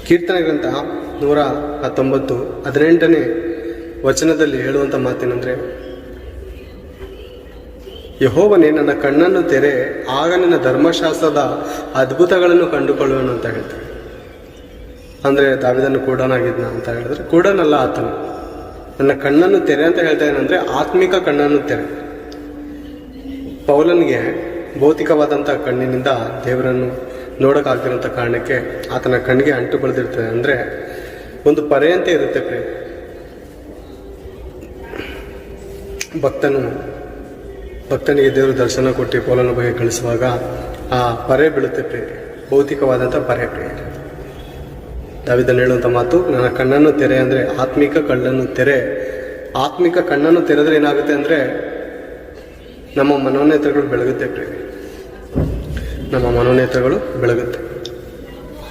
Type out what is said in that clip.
ಕೀರ್ತನೆ ಗ್ರಂಥ 119 18ನೇ ವಚನದಲ್ಲಿ ಹೇಳುವಂಥ ಮಾತೇನೆಂದರೆ, ಯೆಹೋವನೇ ನನ್ನ ಕಣ್ಣನ್ನು ತೆರೆ, ಆಗ ನಿನ್ನ ಧರ್ಮಶಾಸ್ತ್ರದ ಅದ್ಭುತಗಳನ್ನು ಕಂಡುಕೊಳ್ಳುವನು ಅಂತ ಹೇಳ್ತಾರೆ. ಅಂದರೆ ದಾವೀದನು ಕೂಡನಾಗಿದ್ನ ಅಂತ ಹೇಳಿದ್ರೆ ಕೂಡನಲ್ಲ ಆತನು. ನನ್ನ ಕಣ್ಣನ್ನು ತೆರೆ ಅಂತ ಹೇಳ್ತಾ ಏನಂದರೆ ಆತ್ಮಿಕ ಕಣ್ಣನ್ನು ತೆರೆ. ಪೌಲನಿಗೆ ಭೌತಿಕವಾದಂಥ ಕಣ್ಣಿನಿಂದ ದೇವರನ್ನು ನೋಡೋಕ್ಕಾಗ್ತಿರೋಂಥ ಕಾರಣಕ್ಕೆ ಆತನ ಕಣ್ಣಿಗೆ ಅಂಟು ಬೆಳೆದಿರ್ತದೆ. ಅಂದರೆ ಒಂದು ಪರೆಯಂತೆ ಇರುತ್ತೆ ಪ್ರೇಮ. ಭಕ್ತನಿಗೆ ದೇವರು ದರ್ಶನ ಕೊಟ್ಟು ಪೌಲನ ಬಗ್ಗೆ ಕಳಿಸುವಾಗ ಆ ಪರೆ ಬೀಳುತ್ತೆ ಪ್ರೇಮ, ಭೌತಿಕವಾದಂಥ ಪರೆ ಪ್ರೇಮ. ದಾವೀದನು ಹೇಳುವಂಥ ಮಾತು, ನನ್ನ ಕಣ್ಣನ್ನು ತೆರೆ ಅಂದರೆ ಆತ್ಮಿಕ ಕಣ್ಣನ್ನು ತೆರೆ. ಆತ್ಮಿಕ ಕಣ್ಣನ್ನು ತೆರೆದ್ರೆ ಏನಾಗುತ್ತೆ ಅಂದರೆ ನಮ್ಮ ಮನೋನೇತ್ರಗಳು ಬೆಳಗುತ್ತೆ ಪ್ರೇಮ, ನಮ್ಮ ಮನೋನೇತ್ರಗಳು ಬೆಳಗುತ್ತೆ.